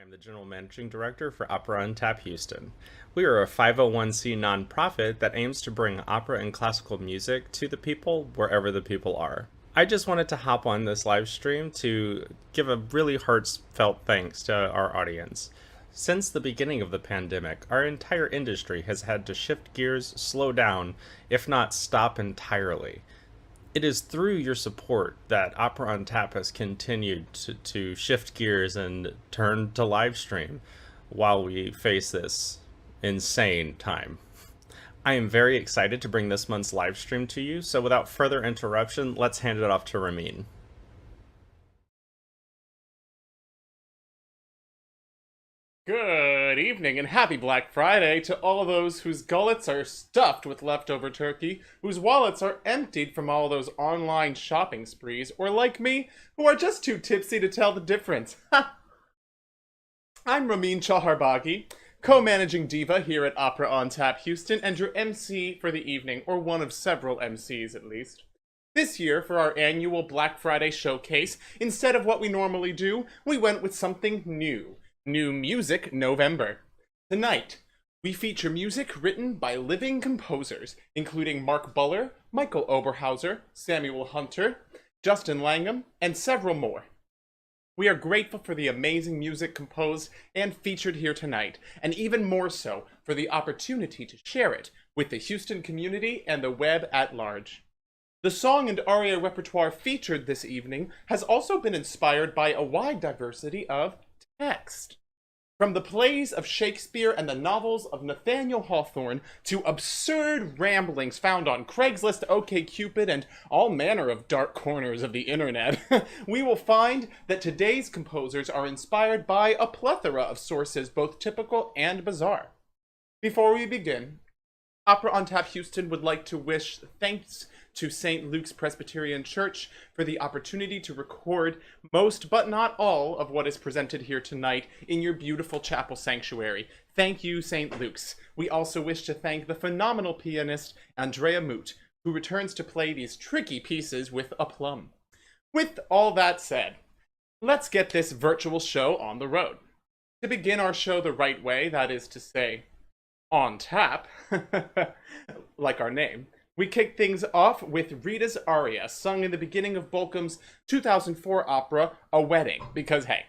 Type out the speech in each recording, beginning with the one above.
I am the General Managing Director for Opera on Tap Houston. We are a 501c nonprofit that aims to bring opera and classical music to the people wherever the people are. I just wanted to hop on this live stream to give a really heartfelt thanks to our audience. Since the beginning of the pandemic, our entire industry has had to shift gears, slow down, if not stop entirely. It is through your support that Opera on Tap has continued to shift gears and turn to live stream while we face this insane time. I am very excited to bring this month's live stream to you, so without further interruption, let's hand it off to Ramin. Good evening and happy Black Friday to all those whose gullets are stuffed with leftover turkey, whose wallets are emptied from all those online shopping sprees, or like me, who are just too tipsy to tell the difference. I'm Ramin Chaharbaghi, co-managing diva here at Opera on Tap Houston, and your MC for the evening, or one of several MCs at least. This year, for our annual Black Friday showcase, instead of what we normally do, we went with something new. New Music November. Tonight, we feature music written by living composers, including Mark Buller, Michael Oberhauser, Samuel Hunter, Justin Langham, and several more. We are grateful for the amazing music composed and featured here tonight, and even more so for the opportunity to share it with the Houston community and the web at large. The song and aria repertoire featured this evening has also been inspired by a wide diversity of text. From the plays of Shakespeare and the novels of Nathaniel Hawthorne to absurd ramblings found on Craigslist, OkCupid, and all manner of dark corners of the internet, we will find that today's composers are inspired by a plethora of sources, both typical and bizarre. Before we begin, Opera on Tap Houston would like to wish thanks to St. Luke's Presbyterian Church for the opportunity to record most but not all of what is presented here tonight in your beautiful chapel sanctuary. Thank you, St. Luke's. We also wish to thank the phenomenal pianist Andrea Moot, who returns to play these tricky pieces with aplomb. With all that said, let's get this virtual show on the road. To begin our show the right way, that is to say, on tap, like our name, we kick things off with Rita's aria, sung in the beginning of Bolcom's 2004 opera, A Wedding, because hey,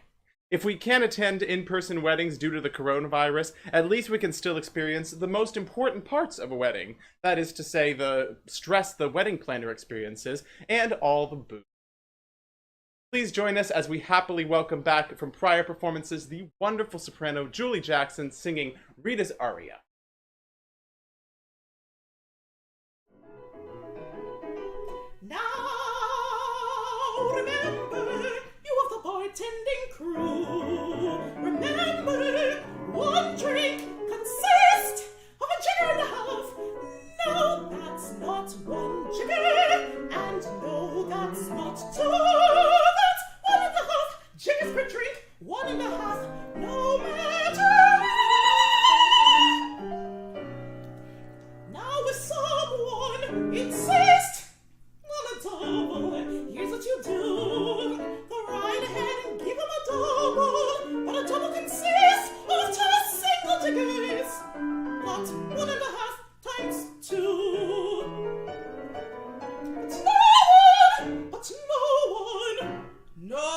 if we can't attend in-person weddings due to the coronavirus, at least we can still experience the most important parts of a wedding, that is to say, the stress the wedding planner experiences, and all the booze. Please join us as we happily welcome back from prior performances the wonderful soprano Julie Jackson singing Rita's aria. Now remember, you of the bartending crew. Remember, one drink consists of a jigger and a half. No, that's not one jigger, and no, that's not two. That's 1.5 jiggers per drink, 1.5, no matter. Now if someone insists double, here's what you do. Go right ahead and give him a double. But a double consists of just single jiggers, not 1.5 times 2. But no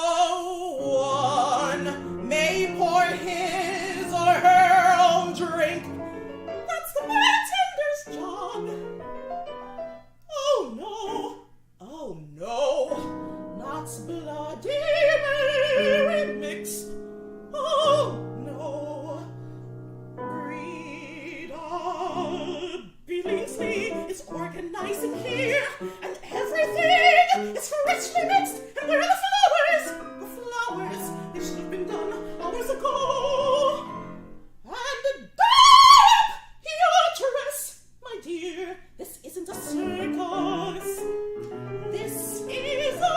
one may pour his or her own drink. That's the bartender's job. Oh no, not Bloody Mary mix. Oh no, Rita Billingsley is organizing here, and everything is freshly mixed. And where are the flowers? The flowers, they should have been done hours ago. And stop your dress, my dear. This isn't a circus. This is a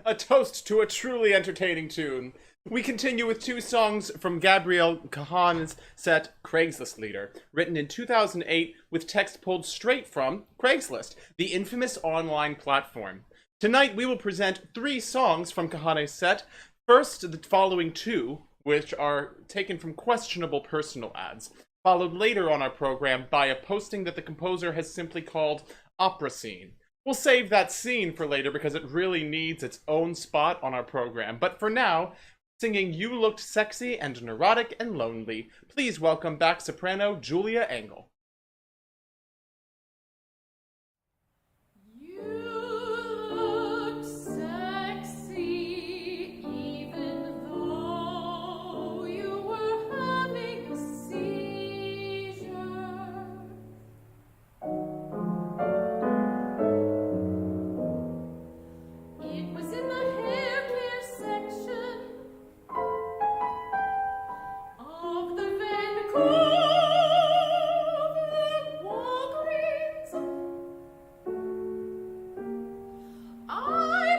A toast to a truly entertaining tune. We continue with two songs from Gabrielle Kahan's set Craigslist Leader, written in 2008 with text pulled straight from Craigslist, the infamous online platform. Tonight we will present three songs from Kahane's set. First, the following two, which are taken from questionable personal ads, followed later on our program by a posting that the composer has simply called Opera Scene. We'll save that scene for later because it really needs its own spot on our program, but for now, singing You Looked Sexy and Neurotic and Lonely, please welcome back soprano Julia Engel. You looked sexy even though you were having a seizure. It was in the hair care section of the Vancouver Walgreens. I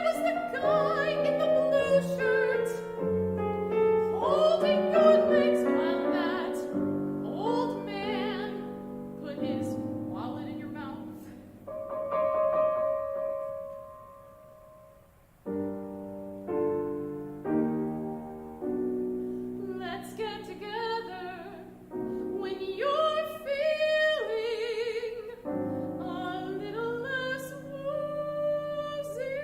was the guy in the blue shirt, holding your legs while that old man put his wallet in your mouth. Let's get together when you're feeling a little less woozy.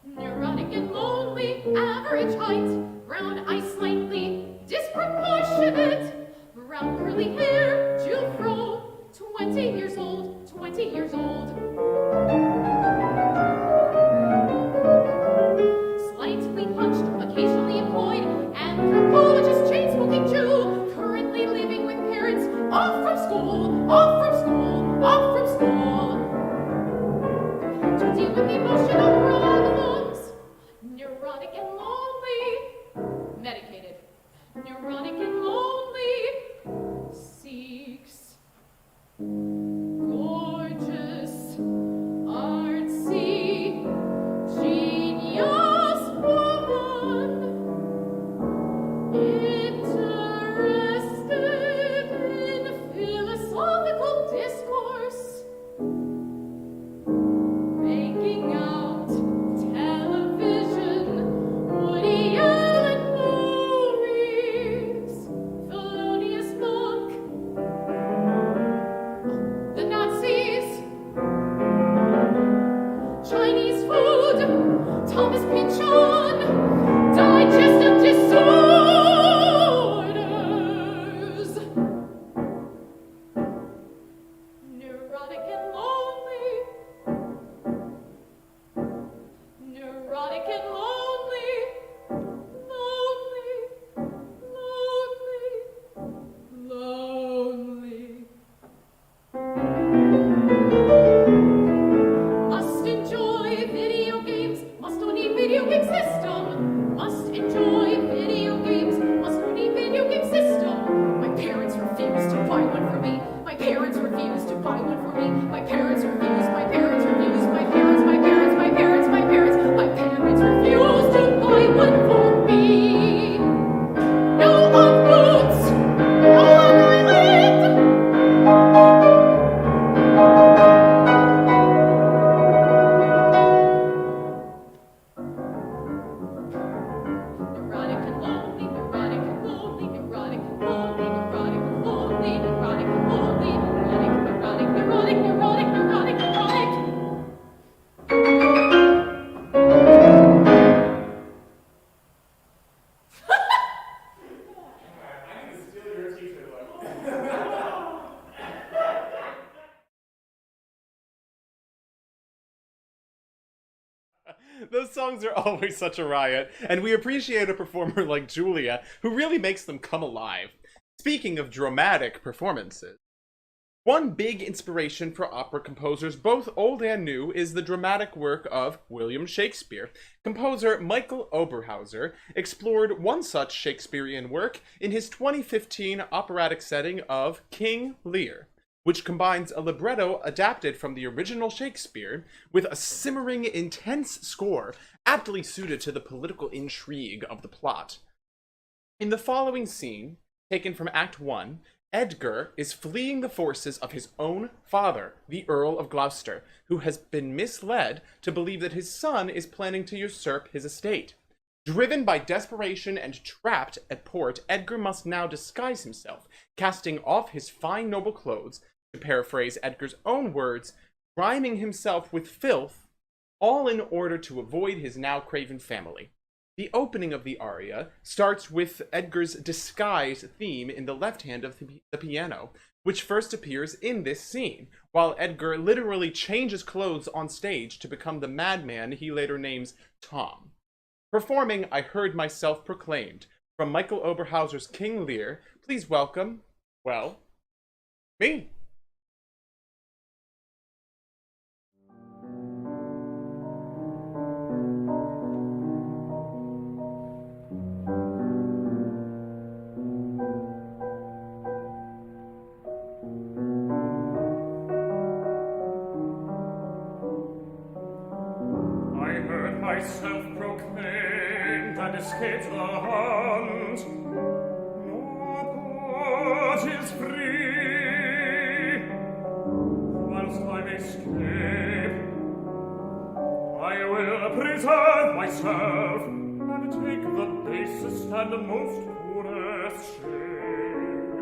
Neurotic and lonely, average height, brown eyes slightly disproportionate, brown curly hair, Jill Fro, 20 years old, 20 years old. Slightly hunched, occasionally employed, anthropologist, chain-smoking Jew, currently living with parents, off from school, off from school, off from school. To deal with emotional problems, neurotic and lonely, medicated, neurotic and lonely, seeks gorgeous, artsy, genius woman, interested in philosophical discourse, breaking out television, Woody Allen movies, Thelonious Monk, the Nazis, Chinese food, Thomas Pynchon, digestive disorders, neurotic and lonely, neurotic and lonely, lonely, lonely, lonely. Must enjoy video games, must own a video game system. Must enjoy video games, must own a video game system. My parents refused to buy one for me. My parents refused to buy one for me. My parents refused, my parents refused, my parents, my parents, my parents, my parents, my parents refused to buy one for me. No long boots, no longer relate. Neurotic and lonely, neurotic and lonely, neurotic and lonely, neurotic and lonely, neurotic and lonely, neurotic, neurotic, neurotic, neurotic, neurotic, neurotic. Those songs are always such a riot, and we appreciate a performer like Julia, who really makes them come alive. Speaking of dramatic performances, one big inspiration for opera composers, both old and new, is the dramatic work of William Shakespeare. Composer Michael Oberhauser explored one such Shakespearean work in his 2015 operatic setting of King Lear. which combines a libretto adapted from the original Shakespeare with a simmering, intense score aptly suited to the political intrigue of the plot. In the following scene, taken from Act 1, Edgar is fleeing the forces of his own father, the Earl of Gloucester, who has been misled to believe that his son is planning to usurp his estate. Driven by desperation and trapped at port, Edgar must now disguise himself, casting off his fine noble clothes, to paraphrase Edgar's own words, griming himself with filth, all in order to avoid his now craven family. The opening of the aria starts with Edgar's disguise theme in the left hand of the piano, which first appears in this scene, while Edgar literally changes clothes on stage to become the madman he later names Tom. Performing I Heard Myself Proclaimed from Michael Oberhauser's King Lear, please welcome, well, me. Myself proclaimed and escaped the hunt. No part is free. Whilst I may escape, I will preserve myself and take the basest and the most poorest shape.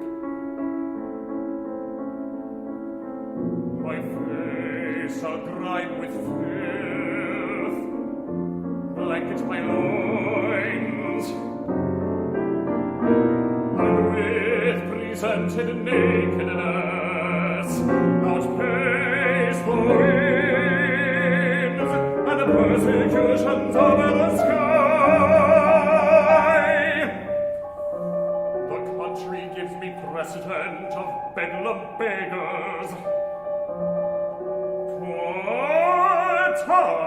My face I'll grime with filth, blanket my loins, and with presented nakedness not pays the winds and the persecutions of the sky. The country gives me precedent of bedlam beggars. Poor Tom!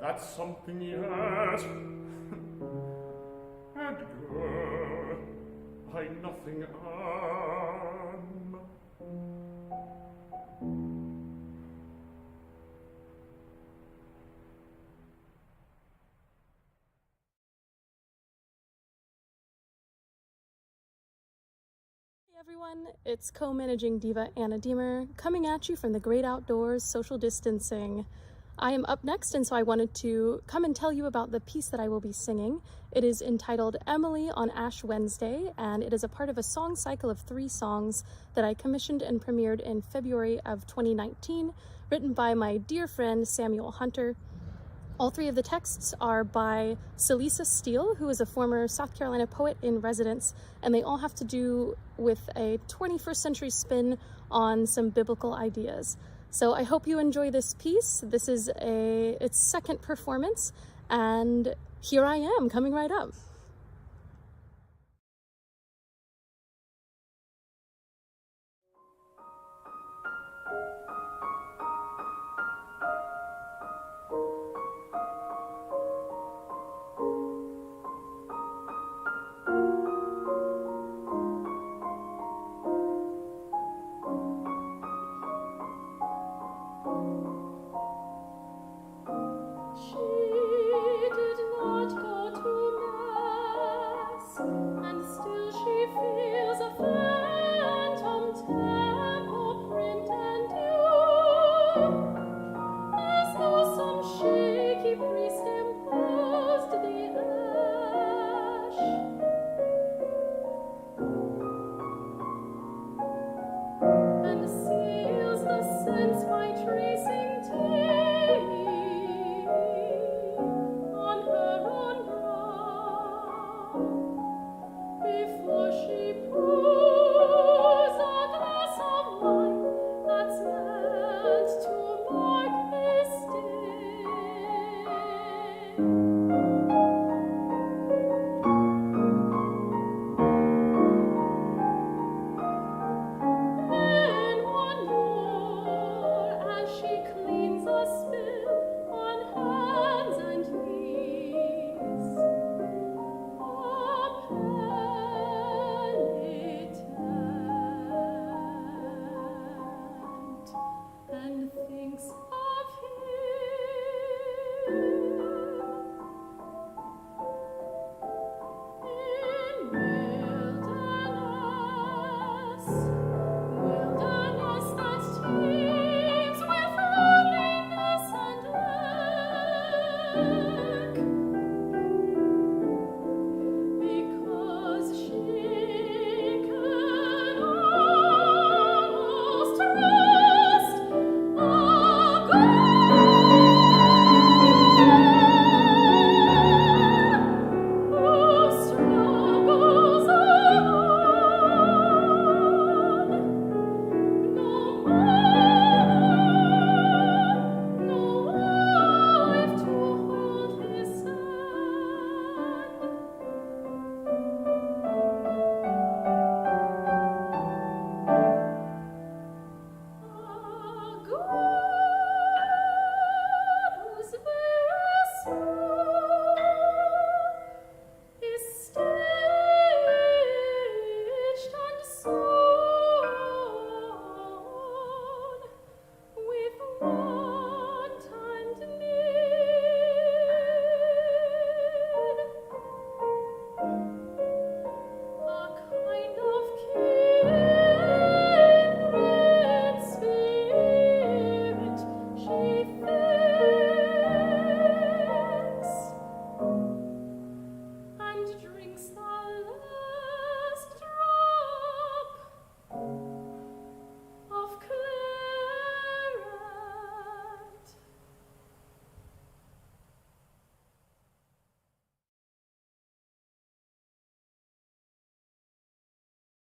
That's something yet. Edgar, I nothing am. Hey everyone, it's co-managing diva Anna Diemer coming at you from the great outdoors, social distancing. I am up next, and so I wanted to come and tell you about the piece that I will be singing. It is entitled Emily on Ash Wednesday, and it is a part of a song cycle of 3 songs that I commissioned and premiered in February of 2019, written by my dear friend Samuel Hunter. All 3 of the texts are by Celisa Steele, who is a former South Carolina poet in residence, and they all have to do with a 21st century spin on some biblical ideas. So I hope you enjoy this piece. This is its second performance, and here I am, coming right up.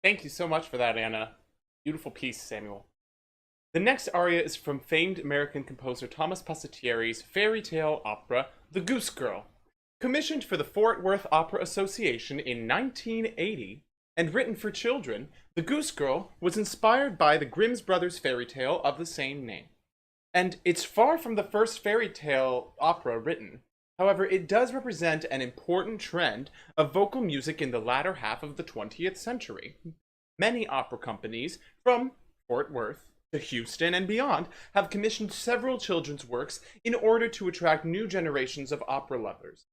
Thank you so much for that, Anna. Beautiful piece, Samuel. The next aria is from famed American composer Thomas Passettieri's fairy tale opera, The Goose Girl. Commissioned for the Fort Worth Opera Association in 1980 and written for children, The Goose Girl was inspired by the Grimm's Brothers fairy tale of the same name. And it's far from the first fairy tale opera written. However, it does represent an important trend of vocal music in the latter half of the 20th century. Many opera companies, from Fort Worth to Houston and beyond, have commissioned several children's works in order to attract new generations of opera lovers.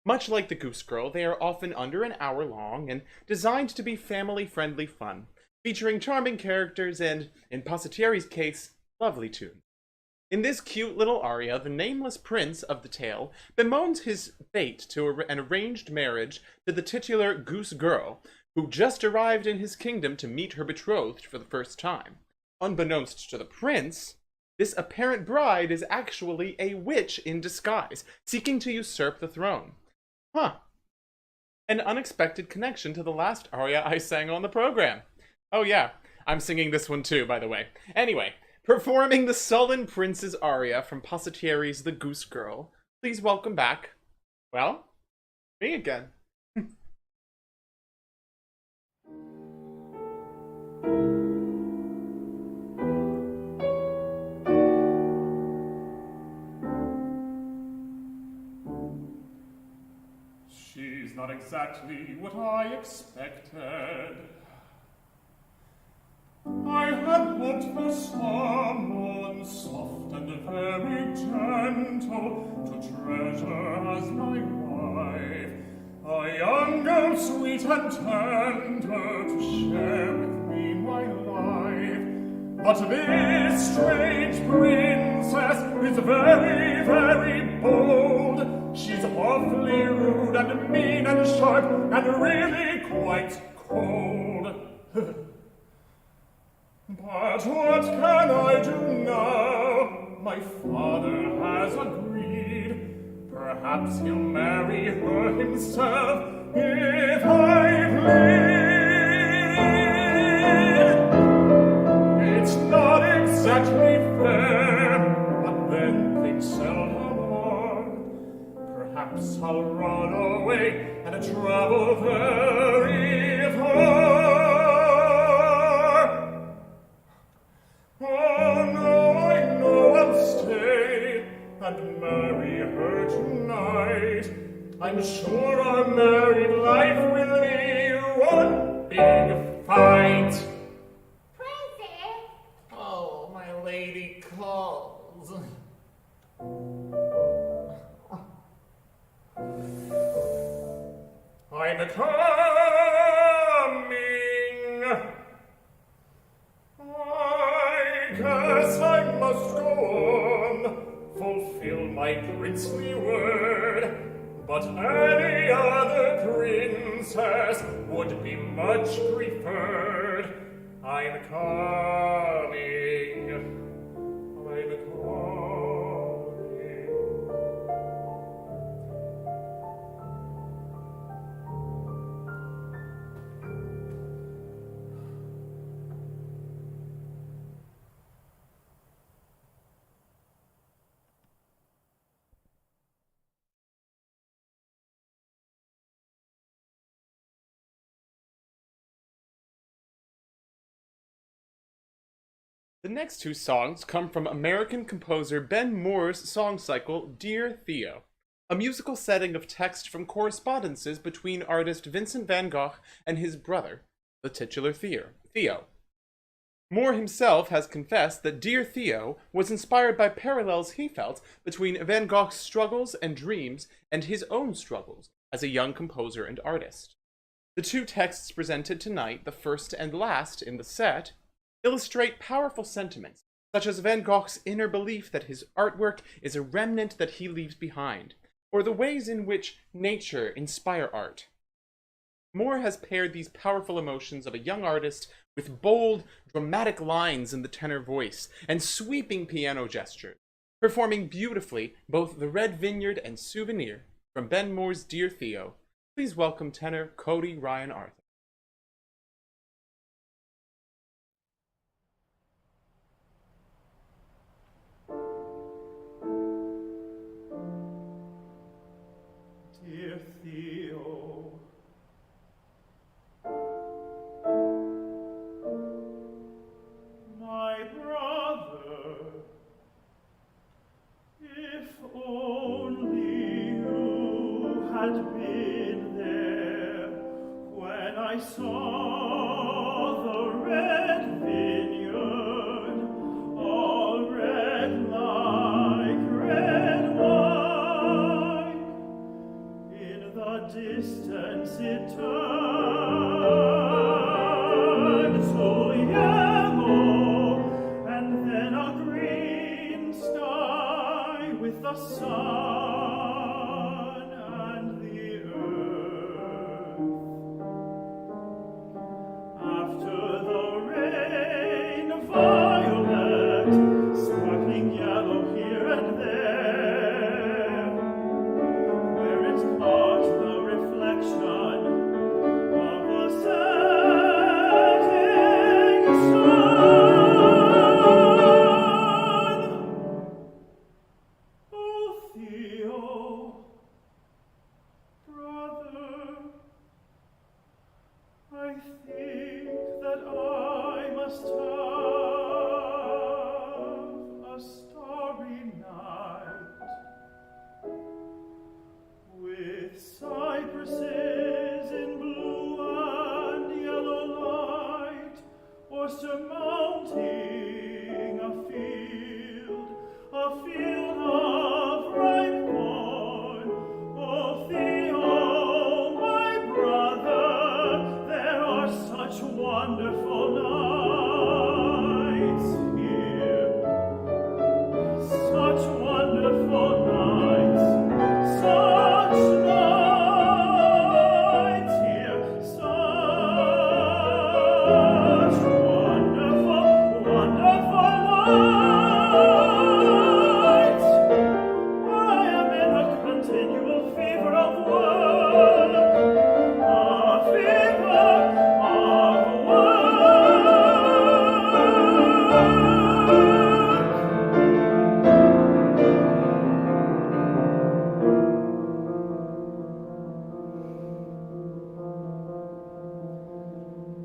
Much like The Goose Girl, they are often under an hour long and designed to be family-friendly fun, featuring charming characters and, in Passettieri's case, lovely tunes. In this cute little aria, the nameless prince of the tale bemoans his fate to an arranged marriage to the titular Goose Girl, who just arrived in his kingdom to meet her betrothed for the first time. Unbeknownst to the prince, this apparent bride is actually a witch in disguise, seeking to usurp the throne. Huh. An unexpected connection to the last aria I sang on the program. Oh yeah, I'm singing this one too, by the way. Anyway, performing the sullen prince's aria from Passettieri's The Goose Girl, please welcome back, well, me again. She's not exactly what I expected. I had hoped for someone soft and very gentle to treasure as my wife, a young girl sweet and tender to share with me my life. But this strange princess is very, very bold. She's awfully rude and mean and sharp and really quite cold. But what can I do now? My father has agreed. Perhaps he'll marry her himself if I plead. It's not exactly fair, but then things seldom are. Perhaps I'll run away and travel very far. Oh no, I know I'll stay and marry her tonight. I'm sure our married life will be one big fight. Princess! Oh, my lady calls. I'm coming. I guess I must go on, fulfill my princely word. But any other princess would be much preferred. I'm coming. I'm coming. The next two songs come from American composer Ben Moore's song cycle, Dear Theo, a musical setting of text from correspondences between artist Vincent van Gogh and his brother, the titular Theo. Moore himself has confessed that Dear Theo was inspired by parallels he felt between Van Gogh's struggles and dreams and his own struggles as a young composer and artist. The two texts presented tonight, the first and last in the set, illustrate powerful sentiments, such as Van Gogh's inner belief that his artwork is a remnant that he leaves behind, or the ways in which nature inspire art. Moore has paired these powerful emotions of a young artist with bold, dramatic lines in the tenor voice and sweeping piano gestures, performing beautifully both the Red Vineyard and Souvenir from Ben Moore's Dear Theo. Please welcome tenor Cody Ryan Arthur. had been there when I saw the red vineyard, all red like red wine. In the distance it turned to yellow, and then a green sky with the sun and the earth. After the rain, violet, sparkling yellow here and there, where it caught the reflection of the setting sun. Oh, Theo, brother, I think that I must have a starry night with cypresses in blue and yellow light, or surmounting a field of ripe corn. Oh, Theo, my brother, there are such wonderful nights here, such wonderful nights, such nights here, such wonderful, wonderful nights. I am in a continual fever of work, a fever of work.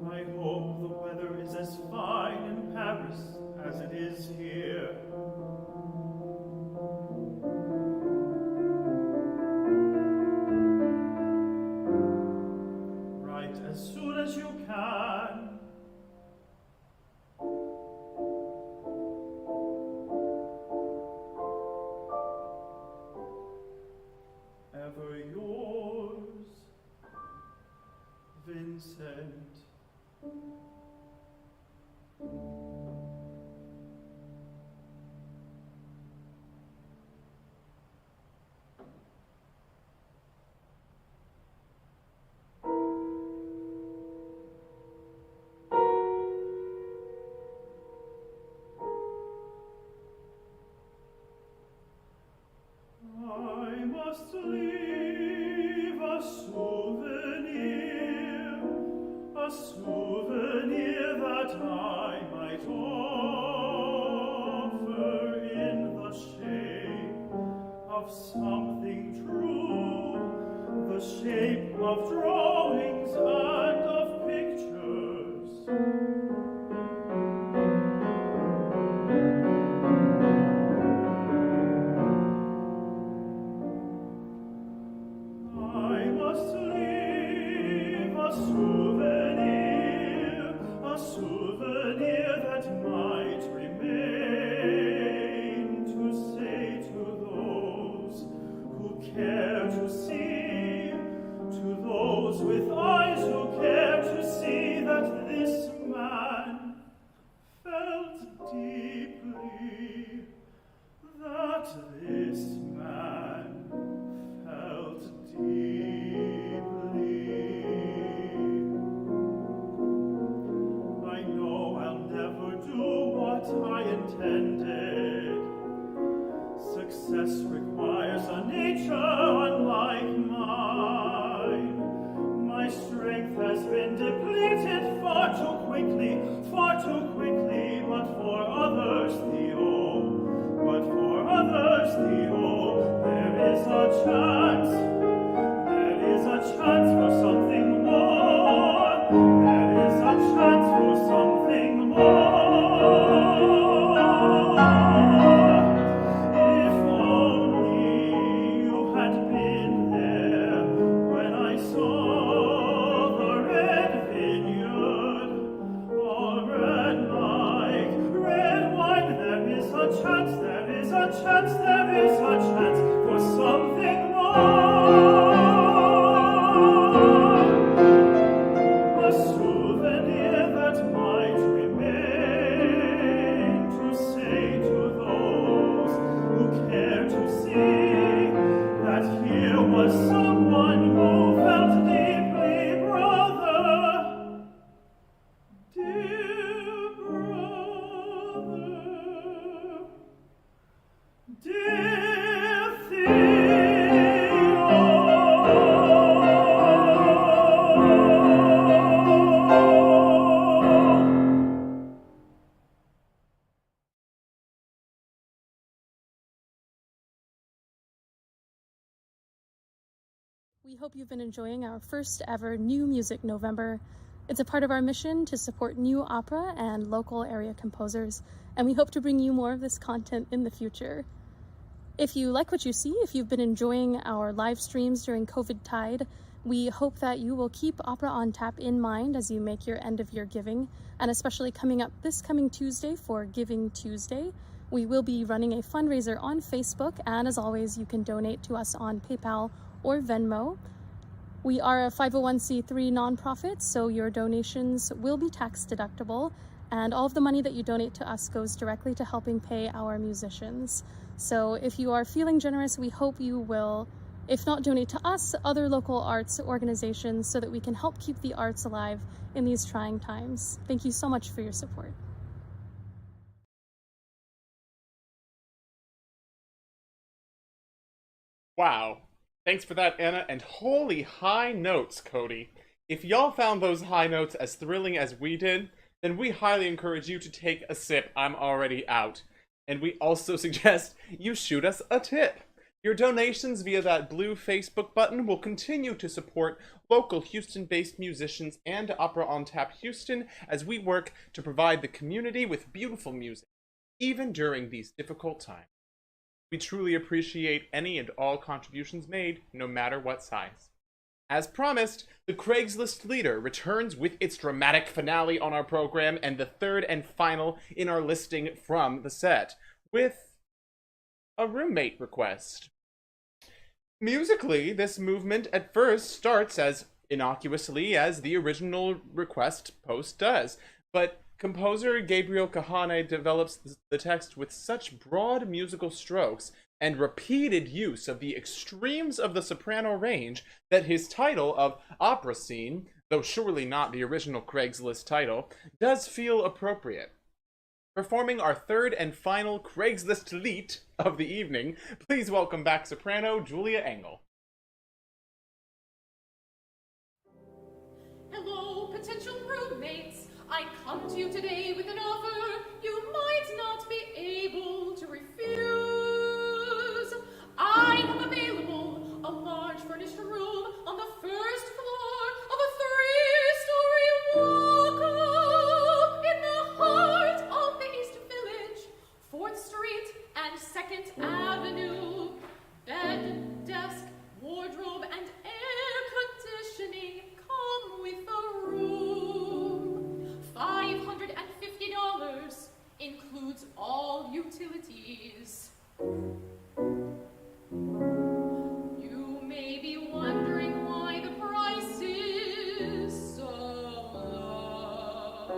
I hope the weather is as fine in Paris as it is here. Write as soon as you can. Ever yours, Vincent. I must leave a souvenir that I might offer in the shape of something true, the shape of drawings and of pictures. I must leave a souvenir that might remain to say to those who care to see, to those with eyes who care to see that this man felt deeply, that this man felt deeply. I know I'll never do what I intended. Success requires a nature unlike mine. My strength has been depleted far too quickly, but for others, Theo, there is a chance for something more, there is a chance for something more. If only you had been there was someone who felt deeply, brother, dear brother, dear Theo. We hope you've been enjoying our first ever New Music November. It's a part of our mission to support new opera and local area composers, and we hope to bring you more of this content in the future. If you like what you see, if you've been enjoying our live streams during COVID tide, we hope that you will keep Opera on Tap in mind as you make your end of year giving, and especially coming up this coming Tuesday for Giving Tuesday. We will be running a fundraiser on Facebook, and as always, you can donate to us on PayPal or Venmo. We are a 501c3 nonprofit, so your donations will be tax deductible, and all of the money that you donate to us goes directly to helping pay our musicians. So if you are feeling generous, we hope you will, if not donate to us, other local arts organizations so that we can help keep the arts alive in these trying times. Thank you so much for your support. Wow. Thanks for that, Anna, and holy high notes, Cody. If y'all found those high notes as thrilling as we did, then we highly encourage you to take a sip. I'm already out. And we also suggest you shoot us a tip. Your donations via that blue Facebook button will continue to support local Houston-based musicians and Opera on Tap Houston as we work to provide the community with beautiful music, even during these difficult times. We truly appreciate any and all contributions made, no matter what size. As promised, the Craigslist Leader returns with its dramatic finale on our program and the third and final in our listing from the set, with a roommate request. Musically, this movement at first starts as innocuously as the original request post does, but composer Gabriel Kahane develops the text with such broad musical strokes and repeated use of the extremes of the soprano range that his title of Opera Scene, though surely not the original Craigslist title, does feel appropriate. Performing our third and final Craigslist Lied of the evening, please welcome back soprano Julia Engel. Hello, potential roommates. I come to you today with an offer you might not be able to refuse. I have available a large furnished room on the first floor of a 3-story walk-up in the heart of the East Village, 4th Street and 2nd Avenue. Bed, desk, wardrobe, and air conditioning come with the room. $550 includes all utilities. You may be wondering why the price is so low.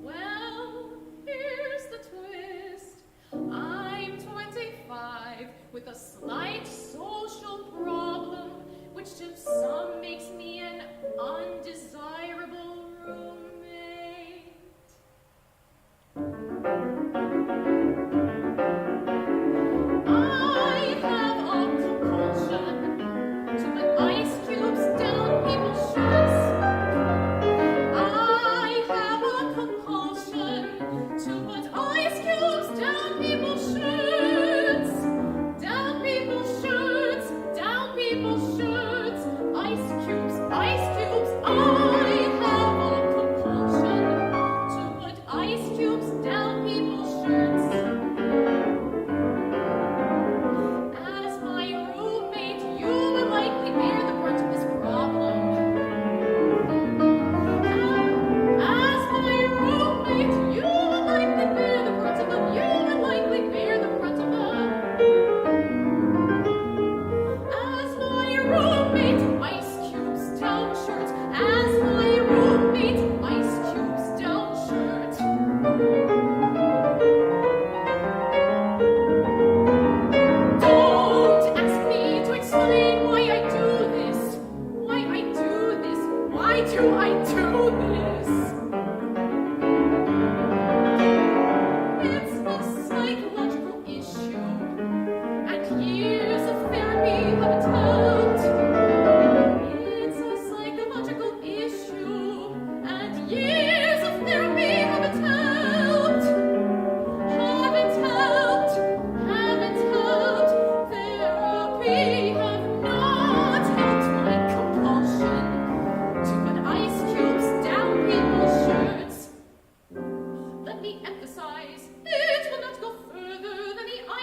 Well, here's the twist. I'm 25 with a slight social problem, which to some makes me an undesirable roommate. I have a compulsion to put ice cubes down people's shirts. I have a compulsion to put ice cubes down people's shirts. Down people's shirts, down people's shirts. Ice cubes, ice cubes, ice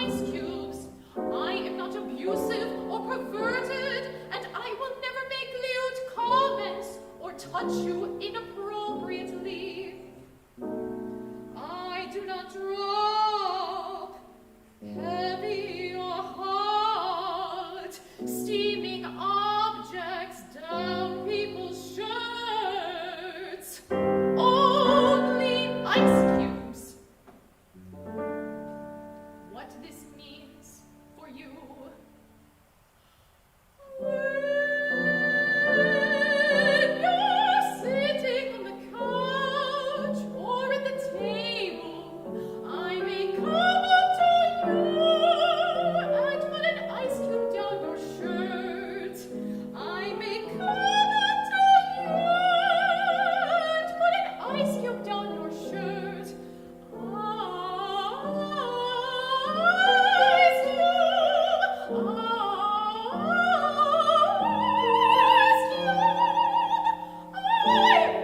ice cubes. I am not abusive or perverted, and I will never make lewd comments or touch you inappropriately. I do not drop heavy or hard, steaming objects down people's shirts. Only ice cubes. What this means for you. When you're sitting on the couch or at the table, I may come up to you and put an ice cube down your shirt. I may come up to you and put an ice cube down your shirt. Ice cube, I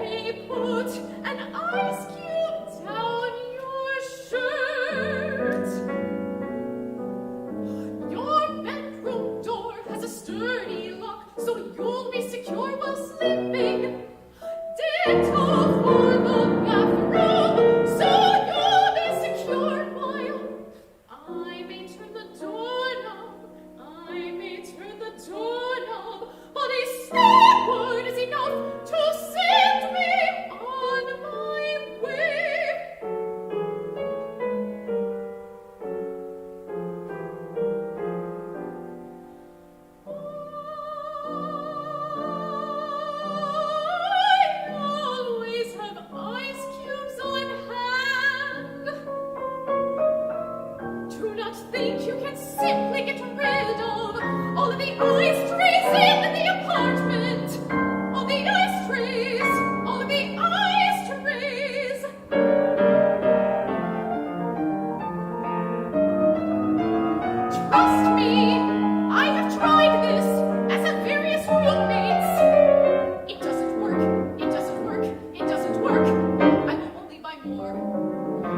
may put an ice cube down your shirt. Your bedroom door has a sturdy lock, so you'll be secure while sleeping. Ditto for the bathroom, so you'll be secure while I may turn the doorknob. I may turn the doorknob, but a sad word is enough to send me on my way. I always have ice cubes on hand. Do not think you can simply get rid of all of the ice trays in the apartment. All the ice trays, all of the ice trays. Trust me, I have tried this as have various roommates. It doesn't work. It doesn't work. It doesn't work. I will only buy more.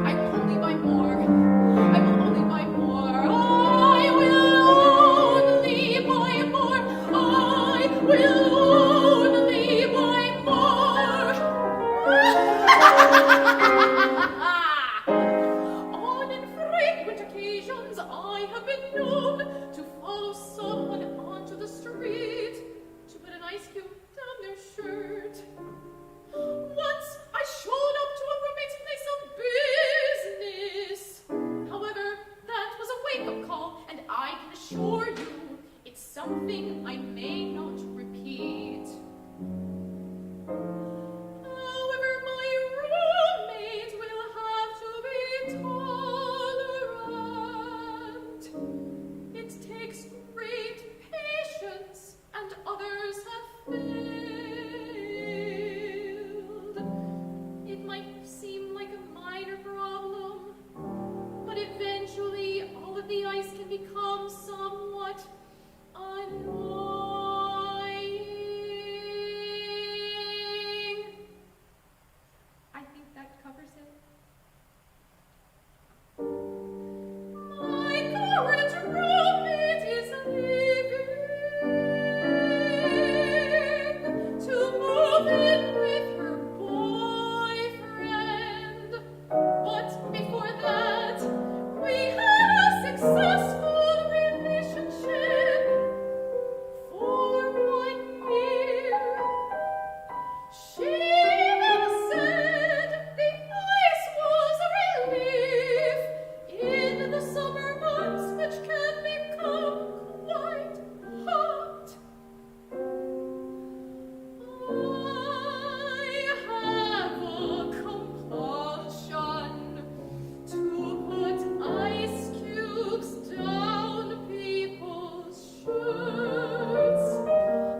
I will only buy more. I will only buy more. I will only buy more. I will only buy more. On infrequent occasions, I have been known to follow someone onto the street to put an ice cube down their shirt. Once I showed up to a roommate's place of business. However, that was a wake-up call, and I can assure you it's something I may not repeat. However, my roommate will have to be tolerant. It takes great patience, and others have failed. It might seem like a minor problem, but eventually all of the ice can become somewhat annoying. I think that covers it. My current roommate is leaving to move in with her boyfriend. But before that, we had a successful relationship for 1 year. She then said the ice was a relief in the summer months, which can become quite hot. I have a compulsion to put ice cubes down people's shirts.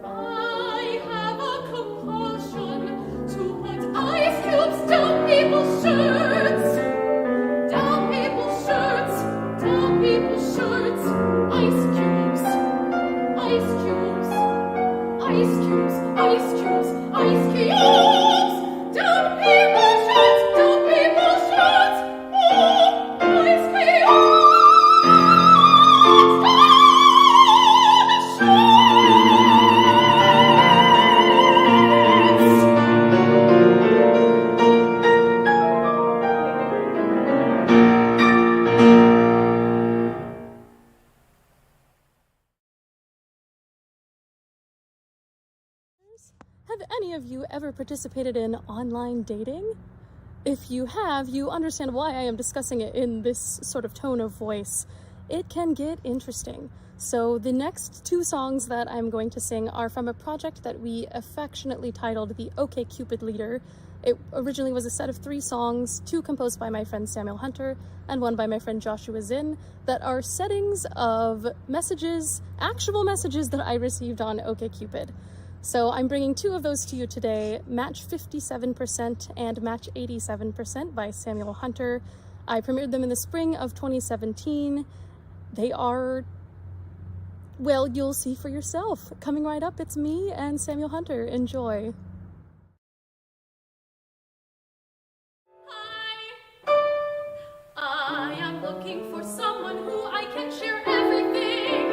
I have a compulsion to put ice cubes down people's shirts. Down people's shirts. Down people's shirts. Ice cubes. Ice cubes. Ice cubes. Ice cubes. Ice cubes. Down people's shirts. Down people's shirts. Oh, ice cubes. Have any of you ever participated in online dating? If you have, you understand why I am discussing it in this sort of tone of voice. It can get interesting. So the next two songs that I'm going to sing are from a project that we affectionately titled the OkCupid Leader. It originally was a set of 3 songs, 2 composed by my friend Samuel Hunter and 1 by my friend Joshua Zinn, that are settings of messages, actual messages that I received on OkCupid. So I'm bringing 2 of those to you today, Match 57% and Match 87% by Samuel Hunter. I premiered them in the spring of 2017. They are, well, you'll see for yourself. Coming right up, it's me and Samuel Hunter. Enjoy. I am looking for someone who I can share everything.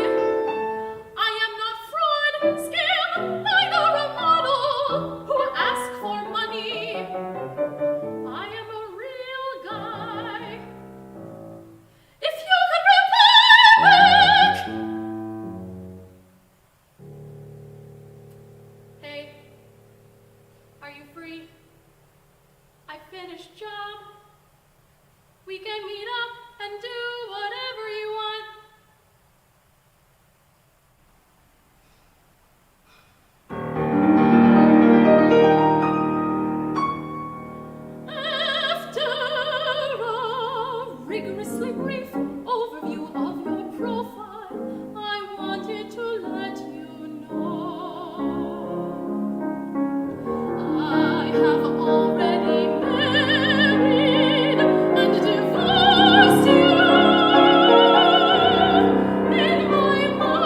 I am not fraud, scam, neither a model who asks for money. I am a real guy. If you could reply back. Hey, are you free? I finished job. We can meet up and do whatever you want. After a rigorously brief overview of your profile, I wanted to let you know I have already married and divorced you in my mind.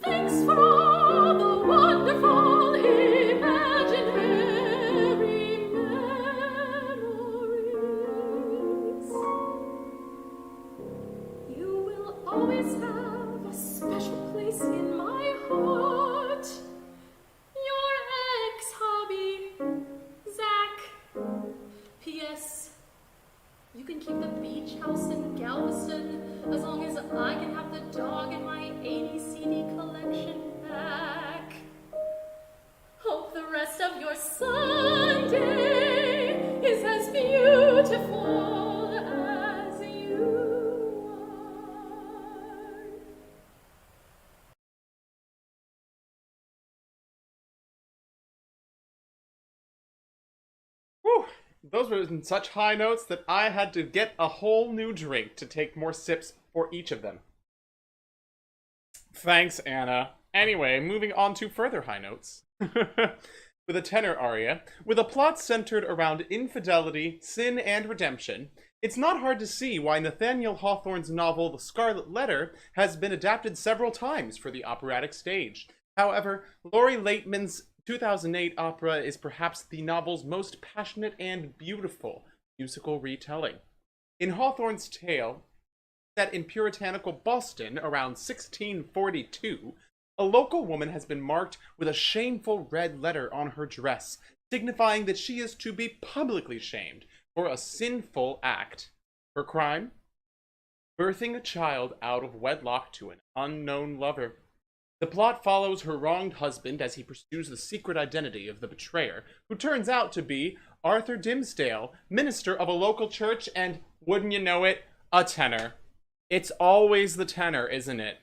Thanks for all the wonderful imaginary memories. You will always have a special place in my heart. Your ex-hobby, Zach. P.S. You can keep the beach house in Galveston as long as I can have the dog and my 80 CD collection back. Hope the rest of your Sunday is as beautiful as you are. Whew, those were in such high notes that I had to get a whole new drink to take more sips for each of them. Thanks, Anna. Anyway, moving on to further high notes. With a tenor aria, with a plot centered around infidelity, sin, and redemption, it's not hard to see why Nathaniel Hawthorne's novel The Scarlet Letter has been adapted several times for the operatic stage. However, Laurie Laitman's 2008 opera is perhaps the novel's most passionate and beautiful musical retelling. In Hawthorne's tale, set in puritanical Boston around 1642, a local woman has been marked with a shameful red letter on her dress, signifying that she is to be publicly shamed for a sinful act. Her crime? Birthing a child out of wedlock to an unknown lover. The plot follows her wronged husband as he pursues the secret identity of the betrayer, who turns out to be Arthur Dimmesdale, minister of a local church and, wouldn't you know it, a tenor. It's always the tenor, isn't it?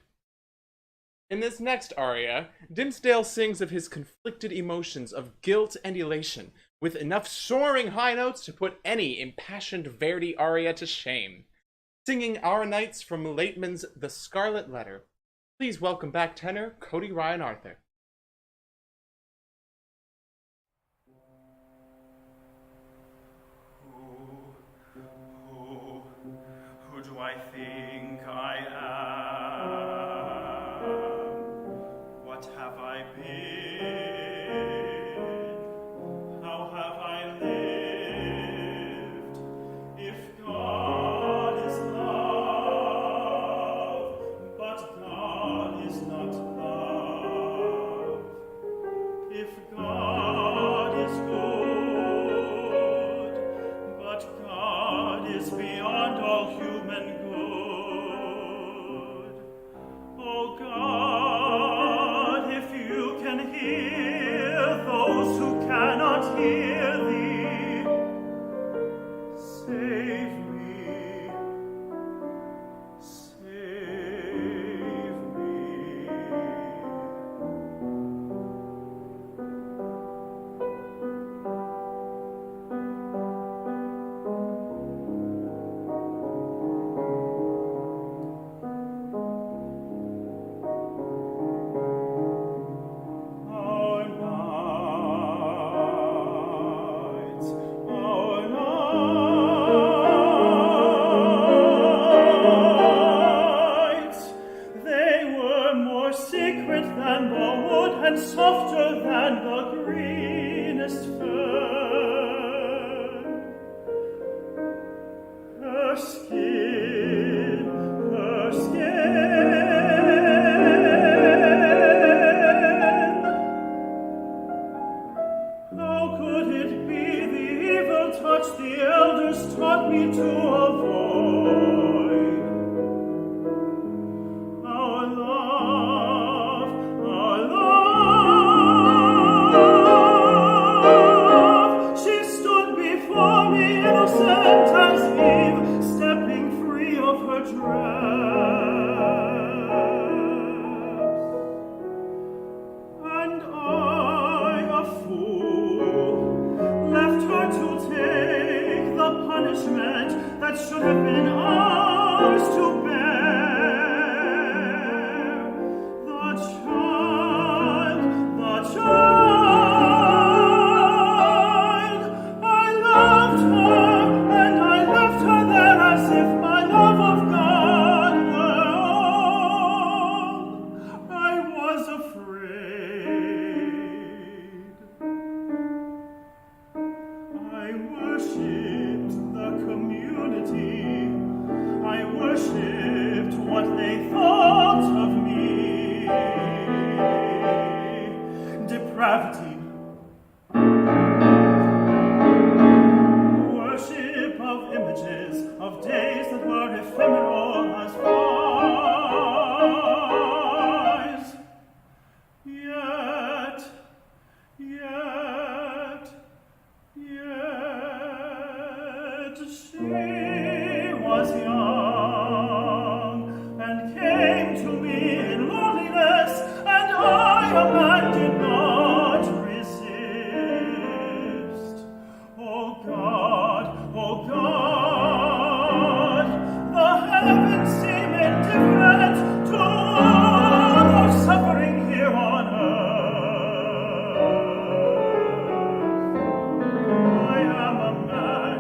In this next aria, Dimmesdale sings of his conflicted emotions of guilt and elation, with enough soaring high notes to put any impassioned Verdi aria to shame. Singing Our Nights from Laitman's The Scarlet Letter, please welcome back tenor Cody Ryan Arthur. Who do I think I am? What have I been? How have I lived? If God is love, but God is not love. If God is good, but God is beyond all human good. Oh God. Save me, save me. Our nights, they were more secret than the wood and softer than the greenest fern. Her skin, her skin. How could it be the evil touch the elders taught me to avoid? Our love, she stood before me innocent as Eve, stepping free of her dress. And I, a fool, left her to take the punishment that should have been ours to bear. The child, I loved her, and I left her there as if my love of God were all I was afraid. I worshipped the community. I worshipped what they thought of me. Depravity. Worship of images of days that were ephemeral as flies. Yet she was young and came to me in loneliness, and I, a man, did not resist. Oh God, the heavens seem indifferent to all our suffering here on earth. I am a man,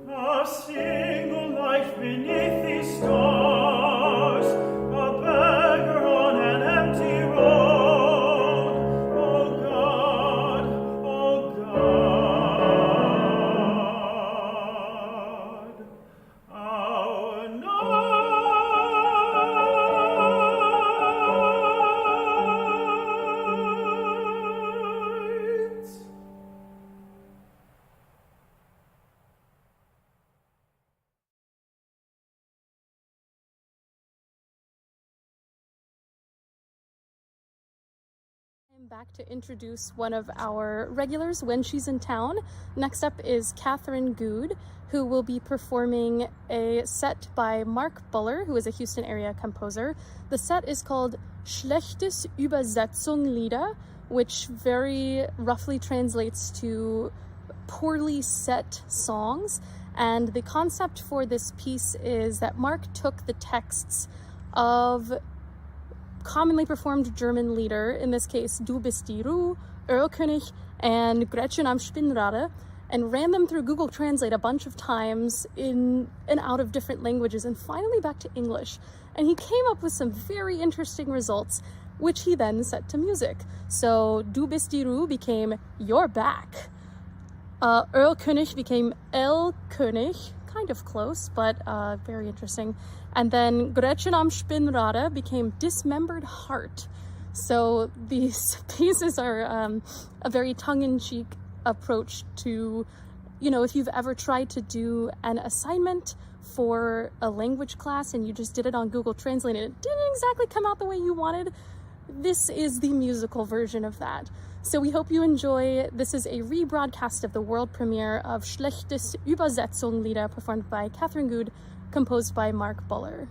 a single life beneath these stars, a beggar on an empty road. Oh God, our nights. I'm back to introduce one of our regulars when she's in town. Next up is Catherine Good, who will be performing a set by Mark Buller, who is a Houston area composer. The set is called Schlechtes Übersetzung Lieder, which very roughly translates to poorly set songs. And the concept for this piece is that Mark took the texts of commonly performed German lieder, in this case Du bist die Ruhe, Erlkönig, and Gretchen am Spinnrade, and ran them through Google Translate a bunch of times in and out of different languages, and finally back to English. And he came up with some very interesting results, which he then set to music. So Du bist die Ruhe became You're Back. Erlkönig became El König, kind of close, but very interesting. And then Gretchen am Spinnrade became Dismembered Heart. So these pieces are a very tongue-in-cheek approach to, you know, if you've ever tried to do an assignment for a language class and you just did it on Google Translate and it didn't exactly come out the way you wanted, this is the musical version of that. So we hope you enjoy. This is a rebroadcast of the world premiere of Schlechtes Übersetzung-Lieder performed by Catherine Good, composed by Mark Buller.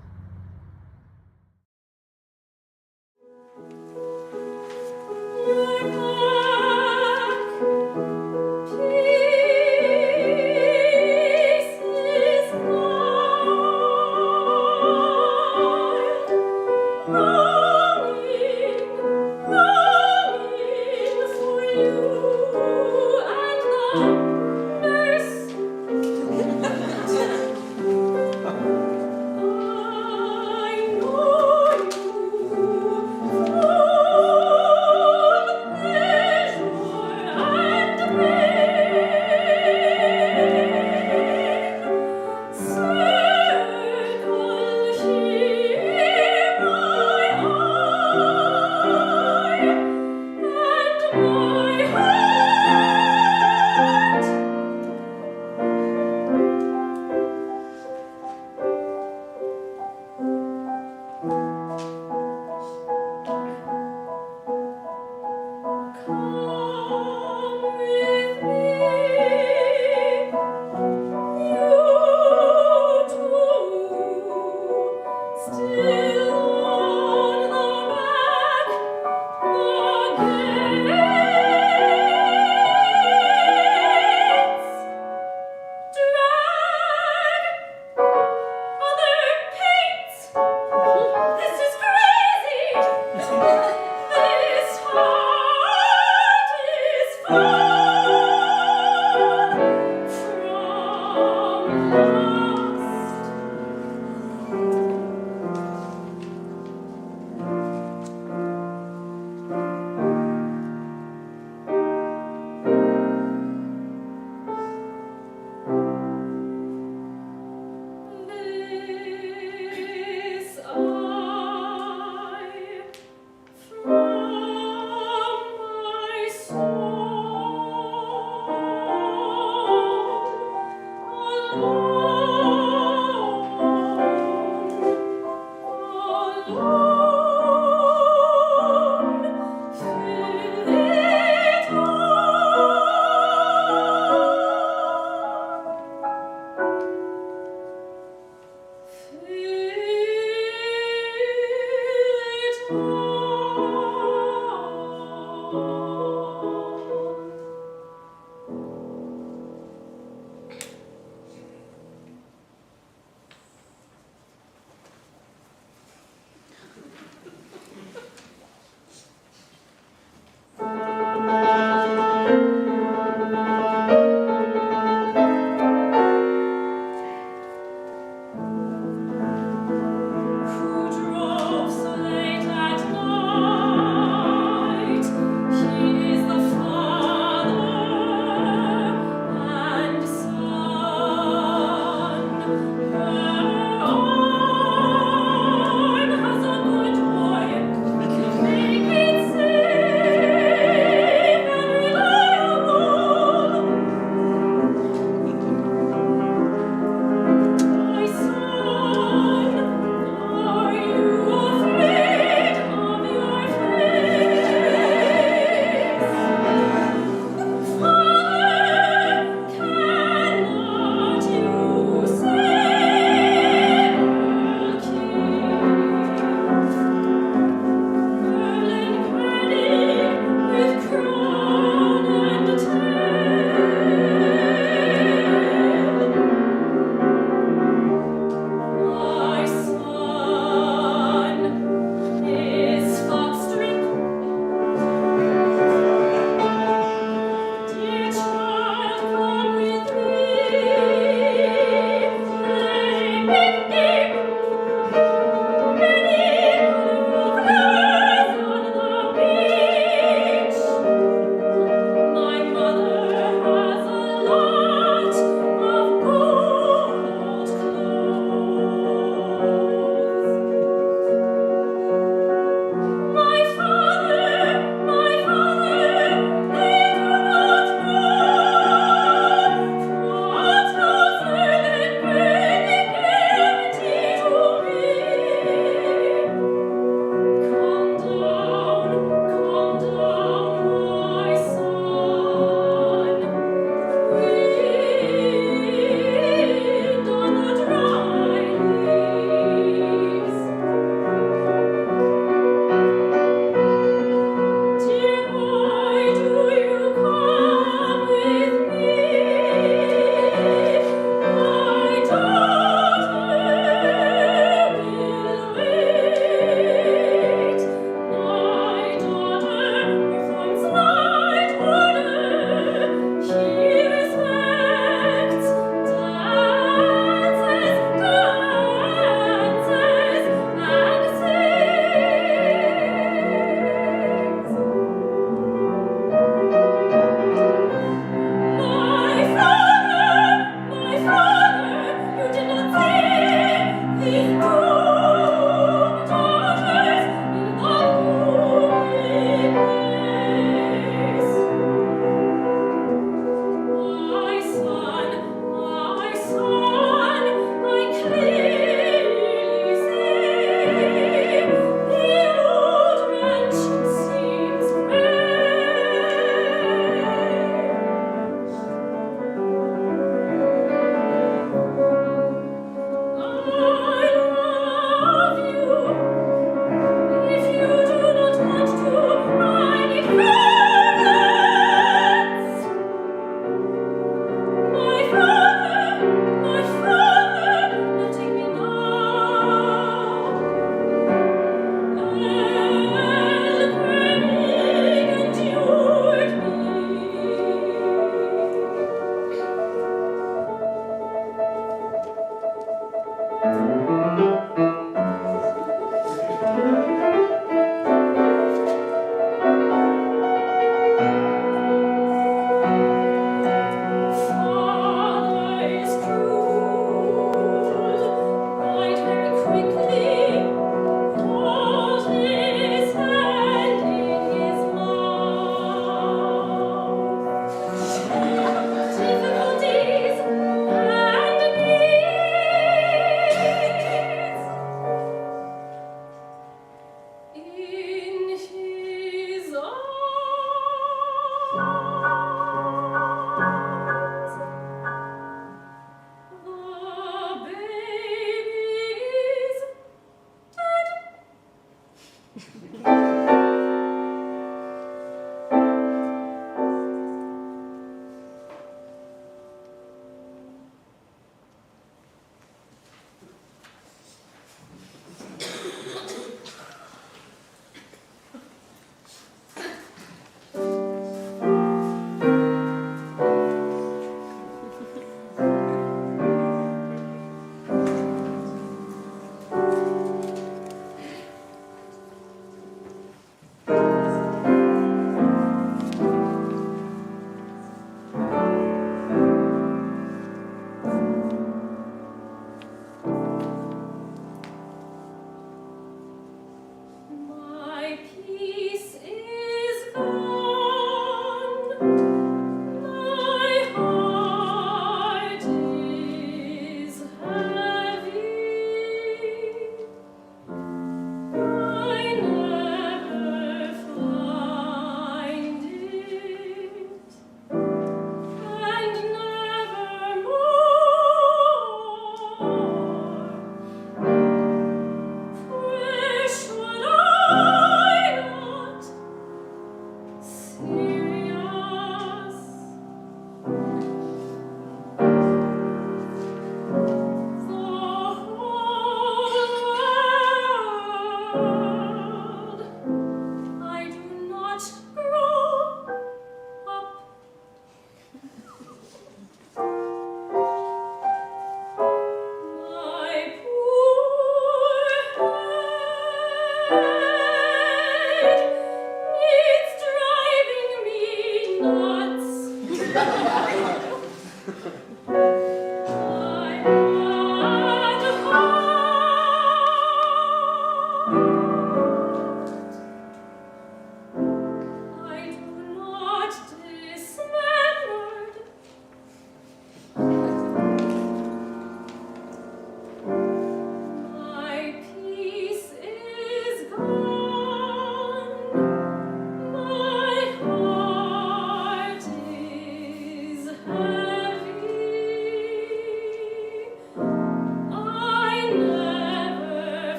From my soul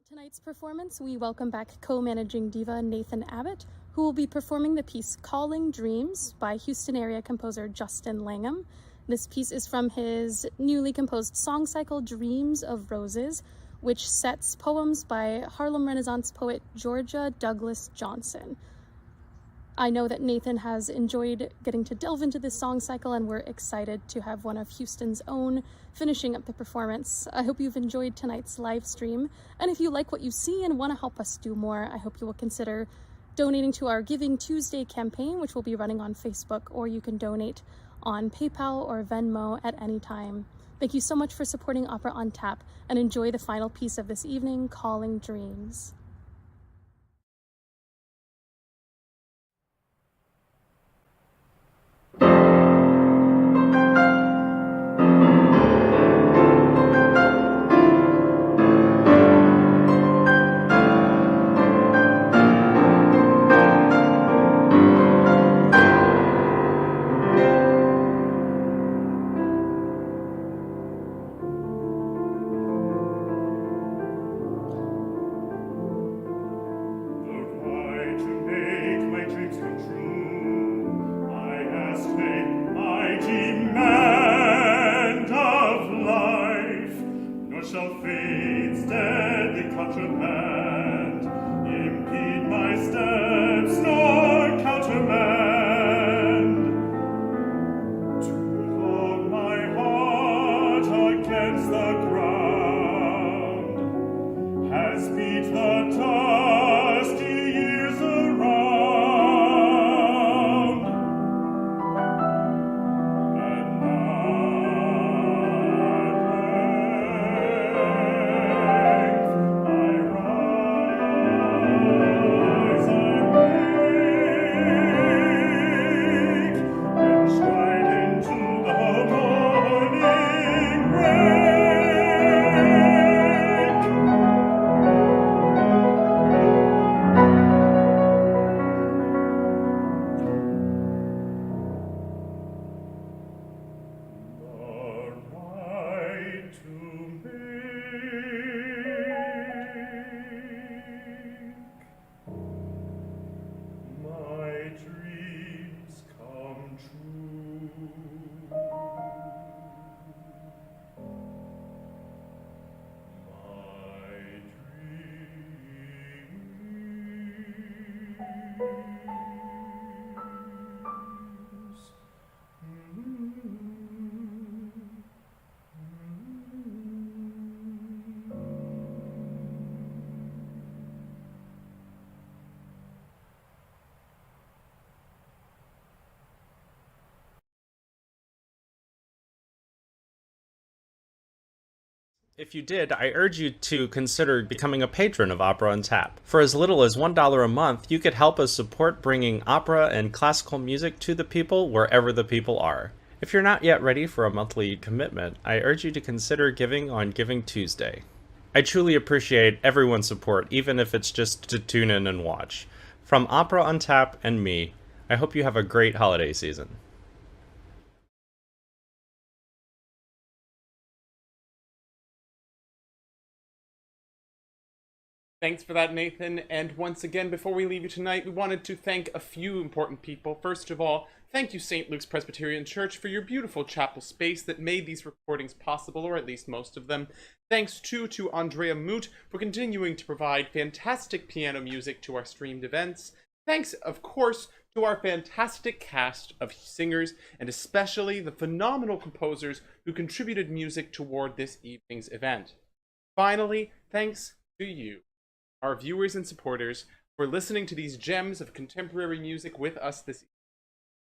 Tonight's performance, we welcome back co-managing diva Nathan Abbott, who will be performing the piece Calling Dreams by Houston area composer Justin Langham. This piece is from his newly composed song cycle Dreams of Roses, which sets poems by Harlem Renaissance poet Georgia Douglas Johnson. I know that Nathan has enjoyed getting to delve into this song cycle, and we're excited to have one of Houston's own finishing up the performance. I hope you've enjoyed tonight's live stream, and if you like what you see and want to help us do more, I hope you will consider donating to our Giving Tuesday campaign, which will be running on Facebook, or you can donate on PayPal or Venmo at any time. Thank you so much for supporting Opera on Tap, and enjoy the final piece of this evening, Calling Dreams. Stride into the morning rain. If you did, I urge you to consider becoming a patron of Opera on Tap. For as little as $1 a month, you could help us support bringing opera and classical music to the people wherever the people are. If you're not yet ready for a monthly commitment, I urge you to consider giving on Giving Tuesday. I truly appreciate everyone's support, even if it's just to tune in and watch. From Opera on Tap and me, I hope you have a great holiday season. Thanks for that, Nathan. And once again, before we leave you tonight, we wanted to thank a few important people. First of all, thank you, St. Luke's Presbyterian Church, for your beautiful chapel space that made these recordings possible, or at least most of them. Thanks, too, to Andrea Moot for continuing to provide fantastic piano music to our streamed events. Thanks, of course, to our fantastic cast of singers, and especially the phenomenal composers who contributed music toward this evening's event. Finally, thanks to you, our viewers and supporters, for listening to these gems of contemporary music with us this evening.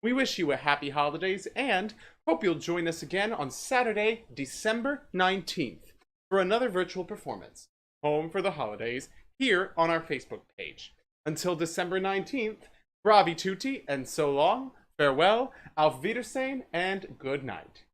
We wish you a happy holidays and hope you'll join us again on Saturday, December 19th for another virtual performance, Home for the Holidays, here on our Facebook page. Until December 19th, bravi tutti and so long, farewell, auf Wiedersehen, and good night.